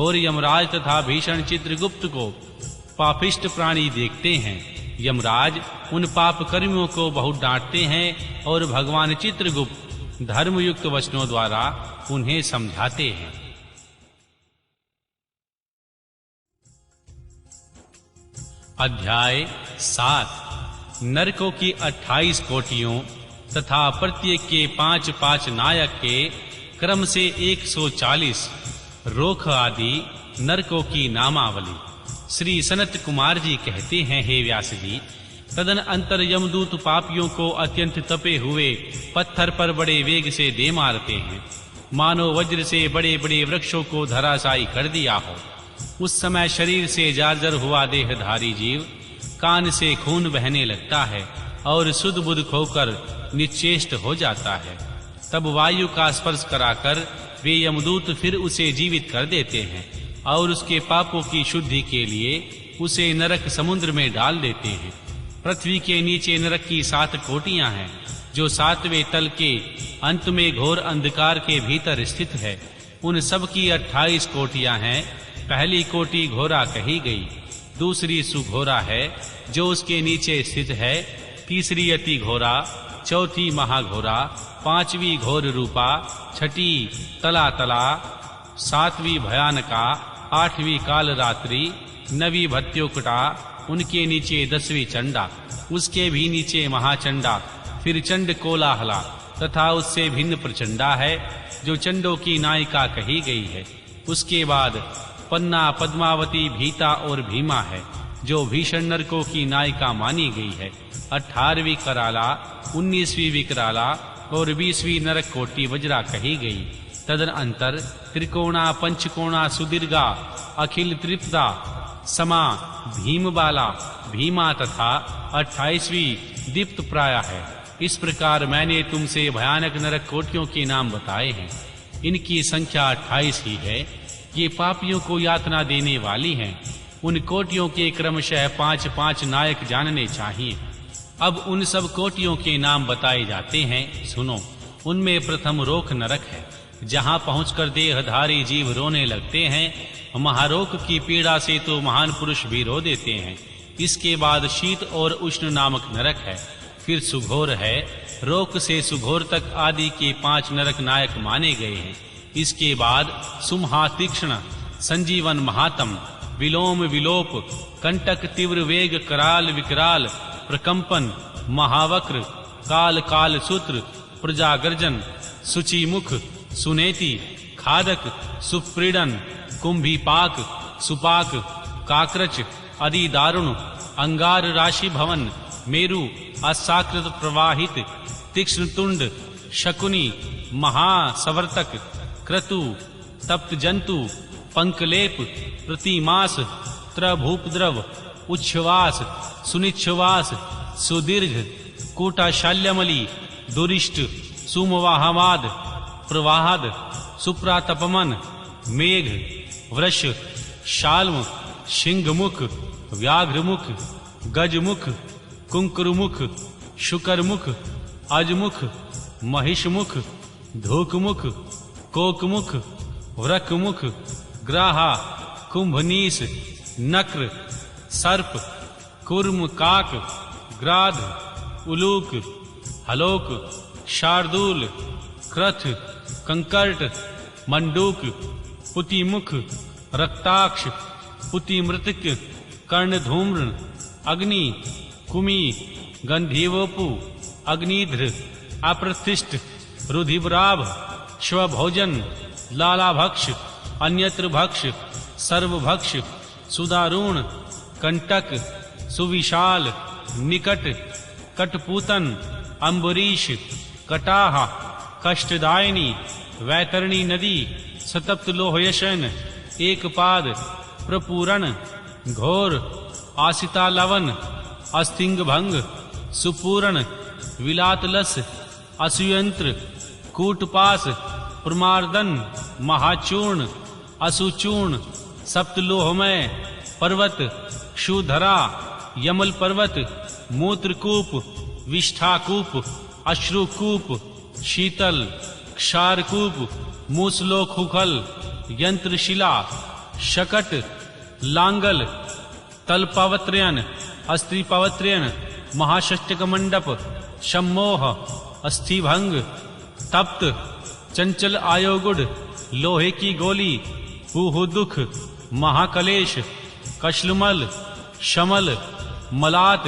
और यमराज तथा भीषण चित्रगुप्त को पापिष्ट प्राणी देखते हैं। यमराज उन पाप कर्मियों को बहुत डांटते हैं और भगवान चित्रगुप्त धर्मयुक्त वचनों द्वारा उन्हें समझाते हैं। अध्याय 7। नरकों की 28 कोटियों तथा प्रत्येक के 5-5 नायक के क्रम से 140 रोख आदि नरकों की नामावली। श्री सनत कुमार जी कहते हैं, हे व्यास जी, तदन अंतर यमदूत पापियों को अत्यंत तपे हुए पत्थर पर बड़े वेग से दे मारते हैं, मानो वज्र से बड़े बड़े वृक्षों को धराशायी कर दिया हो। उस समय शरीर से जार्जर हुआ देहधारी जीव कान से खून बहने लगता है और सुध बुध खोकर निश्चेष्ट हो जाता है। तब वायु का स्पर्श कराकर वे यमदूत फिर उसे जीवित कर देते हैं और उसके पापों की शुद्धि के लिए उसे नरक समुद्र में डाल देते हैं। पृथ्वी के नीचे नरक की 7 कोटियां हैं, जो 7वें तल के अंत में घोर अंधकार के भीतर स्थित है। उन सब की 28 कोटियां हैं। पहली कोटि घोरा कही गई, दूसरी सुघोरा है जो उसके नीचे स्थित है, तीसरी अति घोरा, चौथी महाघोरा, 5वीं घोर रूपा, 6ठी तला तला, 7वीं भयानका, 8वीं काल रात्रि, 9वीं भत्योकटा, उनके नीचे 10वीं चंडा, उसके भी नीचे महाचंडा, फिर चंड कोलाहला तथा उससे भिन्न प्रचंडा है जो चंडों की नायिका कही गई है। उसके बाद पन्ना, पद्मावती, भीता और भीमा है जो भीषण नरकों की नायिका मानी गई है। 18वीं कराला, 19वीं विकराला और 20वीं नरक कोटि वज्रा कही गई। तदन अंतर त्रिकोणा, पंचकोणा, सुदीर्घा, अखिल त्रिपदा, समा, भीमबाला, भीमा तथा 28वीं दीप्त प्राय है। इस प्रकार मैंने तुमसे भयानक नरक कोटियों के नाम बताए हैं। इनकी संख्या 28 ही है। ये पापियों को यातना देने वाली हैं। उन कोटियों के क्रमशः 5-5 नायक जानने चाहिए। अब उन सब कोटियों के नाम बताए जाते हैं, सुनो। उनमें प्रथम रोक नरक है, जहां पहुंचकर देहधारी जीव रोने लगते हैं। महारोक की पीड़ा से तो महान पुरुष भी रो देते हैं। इसके बाद शीत और उष्ण नामक नरक है, फिर सुघोर है। रोक से सुघोर तक आदि के 5 नरक नायक माने गए हैं। इसके बाद सुमहा, तीक्ष्ण, संजीवन, महातम, विलोम, विलोप, कंटक, तीव्र वेग, कराल, विकराल, प्रकंपन, महावक्र, काल, काल सूत्र, प्रजागर्जन, सुचिमुख, सुनेति, खादक, सुप्रीडन, कुंभीपाक, सुपाक, काक्रच, अति दारुण, अंगार राशि भवन, मेरु, असाकृत प्रवाहित, तीक्ष्ण तुंड, शकुनी, महासवर्तक, क्रतु, तप्त जंतु, पंकलेप, प्रतिमास, त्रभूपद्रव, उच्छ्वास, सुनिच्छ्वास, सुदीर्घ, कूटाशाल्यमली, दुरिष्ट, सुमवाहवाद, प्रवाहद, सुप्रातपमन, मेघ, वृष, शाल्म, सिंहमुख, व्याघ्रमुख, गजमुख, कुंकुरमुख, शुकरमुख, अजमुख, महिषमुख, धूकमुख, कोकमुख, वृकमुख, ग्राहा, कुंभनीस, नक्र, सर्प, कुर्म, काक, ग्राध, उलूक, हलोक, शार्दूल, क्रथ, कंकर्ट, मंडूक, पुतिमुख, रक्ताक्ष, पुतिमृतिक, कर्णधूम्र, अग्नि, कुमी, गंधीवोपु, अग्निध्र, अप्रतिष्ठ, रुधिराभ, श्वभोजन, लालाभक्ष, अन्यत्र भक्ष, सर्वभक्ष, सुदारुण, कंटक, सुविशाल, निकट, कटपूतन, अम्बरीश, कटाह, कष्टदायिनी, वैतरणी नदी, सतप्त लोहयशन, एक पाद, प्रपूरण, घोर, आसिता लवन, अस्तिंग भंग, सुपूर्ण, विलातलस, असुयंत्र, कूटपास, प्रमार्दन, महाचूर्ण, असुचूर्ण, सप्तलोहमय पर्वत, क्षुधरा, यमल पर्वत, मूत्रकूप, विष्ठाकूप, अश्रुकूप, शीतल, क्षारकूप, मूसलोखुखल, यंत्रशिला, शकट, लांगल, तलपावत्रयन, अस्त्रीपावत्रयन, महाषष्टक मंडप, सम्मोह, अस्थिभंग, तप्त, चंचल आयोगुड, लोहे की गोली, पुहुदुख, महाकलेश, कशलमल, शमल, मलात,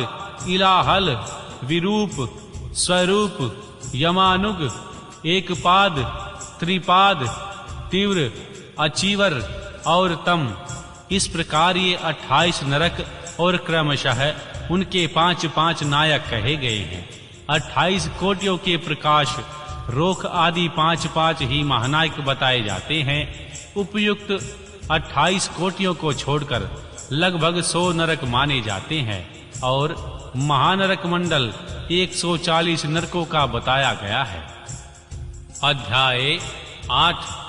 इलाहल, विरूप, स्वरूप, यमानुग, एकपाद, त्रिपाद, तीव्र, अचीवर और तम। इस प्रकार ये 28 नरक और क्रमशः उनके 5-5 नायक कहे गए हैं। 28 कोटियों के प्रकाश रोख आदि 5-5 ही महानायक बताए जाते हैं। उपयुक्त 28 कोटियों को छोड़कर लगभग 100 नरक माने जाते हैं और महानरक मंडल 140 नरकों का बताया गया है। अध्याय 8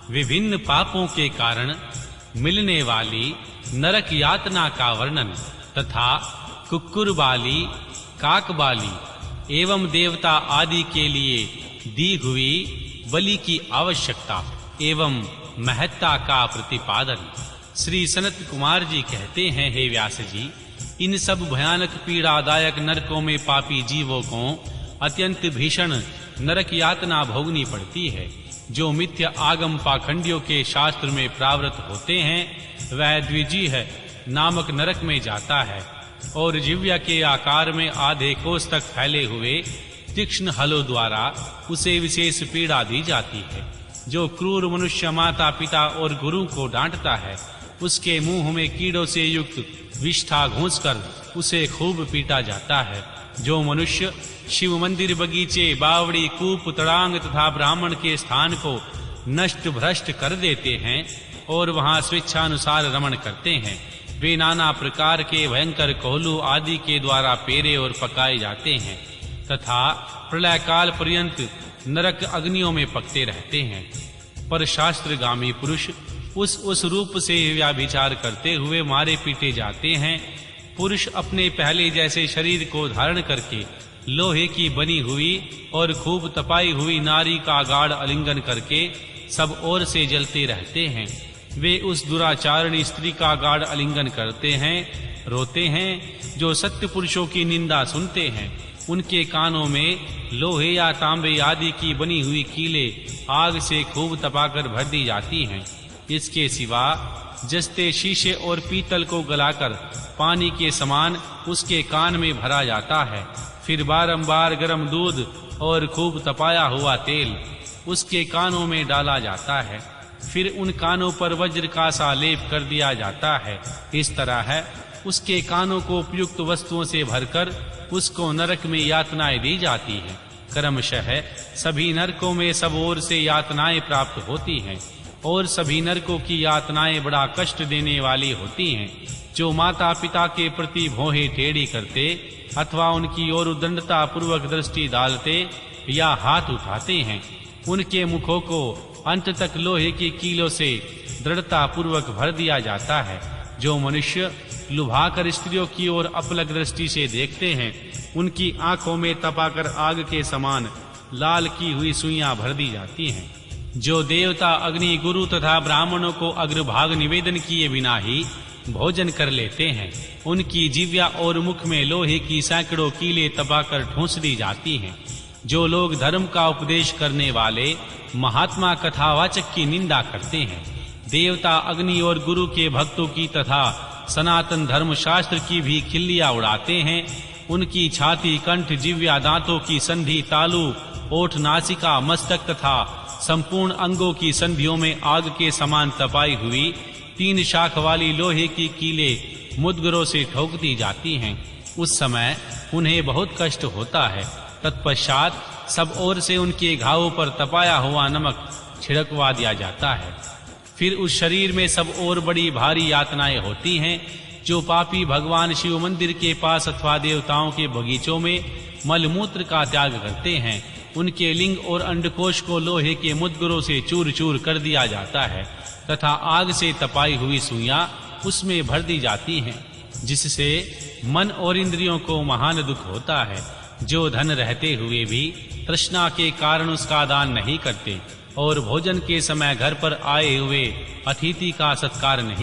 विभिन्न पापों के कारण मिलने वाली नरक यातना का वर्णन तथा कुक्कुरबाली, काकबाली एवं देवता आदि के लिए दी हुई बलि की आवश्यकता एवं महत्ता का प्रतिपादन। श्री सनत कुमार जी कहते हैं, हे व्यास जी, इन सब भयानक पीड़ादायक नरकों में पापी जीवों को अत्यंत भीषण नरक यातना भोगनी पड़ती है। जो मिथ्या आगम पाखंडियों के शास्त्र में प्रावृत होते हैं वह द्विजीह नामक नरक में जाता है और जिह्वा के आकार में आधे कोस तक फैले हुए तीक्ष्ण हलों द्वारा उसे विशेष पीड़ा दी जाती है। जो क्रूर मनुष्य माता पिता और गुरु को डांटता है उसके मुंह में कीड़ों से युक्त विष्ठा घूंसकर उसे खूब पीटा जाता है। जो मनुष्य शिव मंदिर, बगीचे, बावड़ी, कूप, तड़ांग तथा ब्राह्मण के स्थान को नष्ट भ्रष्ट कर देते हैं और वहां स्वेच्छानुसार रमण करते हैं, वे नाना प्रकार के भयंकर कोहलू आदि के द्वारा पेरे और पकाए जाते हैं तथा प्रलय काल पर्यंत नरक अग्नियों में पकते रहते हैं। पर शास्त्रगामी पुरुष उस रूप से व्याभिचार करते हुए मारे पीटे जाते हैं। पुरुष अपने पहले जैसे शरीर को धारण करके लोहे की बनी हुई और खूब तपाई हुई नारी का गाढ़ आलिंगन करके सब ओर से जलते रहते हैं। वे उस दुराचारणी स्त्री का गाढ़ आलिंगन करते हैं, रोते हैं। जो सत्य पुरुषों की निंदा सुनते हैं उनके कानों में लोहे या तांबे आदि की बनी हुई कीलें आग से खूब तपाकर भर दी जाती हैं। इसके सिवा जस्ते शीशे और पीतल को गलाकर पानी के समान उसके कान में भरा जाता है। फिर बारंबार गर्म दूध और खूब तपाया हुआ तेल उसके कानों में डाला जाता है। फिर उन कानों पर वज्र का सा लेप कर दिया जाता है। इस तरह है उसके कानों को उपयुक्त वस्तुओं से भरकर उसको नरक में यातनाएं दी जाती हैं। क्रमशः सभी नरकों में सब ओर से यातनाएं प्राप्त होती हैं और सभी नरकों की यातनाएं बड़ा कष्ट देने वाली होती हैं। जो माता पिता के प्रति भौहें टेढ़ी करते अथवा उनकी ओर उद्दंडता पूर्वक दृष्टि डालते या हाथ उठाते हैं, उनके मुखों को अंत तक लोहे की कीलों से दृढ़ता पूर्वक भर दिया जाता है। जो मनुष्य लुभाकर स्त्रियों की ओर अपलक दृष्टि से देखते हैं उनकी आंखों में तपाकर आग के समान लाल की हुई सुइयां भर दी जाती हैं। जो देवता अग्नि, गुरु तथा ब्राह्मणों को अग्रभाग निवेदन किए बिना ही भोजन कर लेते हैं उनकी जिह्वा और मुख में लोहे की सैकड़ों कीलें तपाकर ठूंस दी जाती हैं। जो लोग धर्म का उपदेश करने वाले महात्मा कथावाचक की निंदा करते हैं, देवता अग्नि और गुरु के भक्तों की तथा सनातन धर्म शास्त्र की भी खिल्लियां उड़ाते हैं, उनकी छाती, कंठ, जिह्वा, दांतों की संधि, तालू, ओठ, नासिका, मस्तक तथा संपूर्ण अंगों की संधियों में आग के समान तपाई हुई 3 शाख वाली लोहे की कीलें मुद्गरों से ठोक दी जाती हैं। उस समय उन्हें बहुत कष्ट होता है। तत्पश्चात सब ओर से उनके घावों पर तपाया हुआ नमक छिड़कवा दिया जाता है। फिर उस शरीर में सब ओर बड़ी भारी यातनाएं होती हैं। जो पापी भगवान शिव मंदिर के पास अथवा देवताओं के बगीचों में मलमूत्र का त्याग करते हैं, उनके लिंग और अंडकोश को लोहे के मुद्गरों से चूर चूर कर दिया जाता है तथा आग से तपाई हुई सुइयां उसमें भर दी जाती हैं, जिससे मन और इंद्रियों को महान दुख होता है। जो धन रहते हुए भी तृष्णा के कारण उसका दान नहीं करते, और भोजन के समय घर पर आए हुए अतिथि का सत्कार नहीं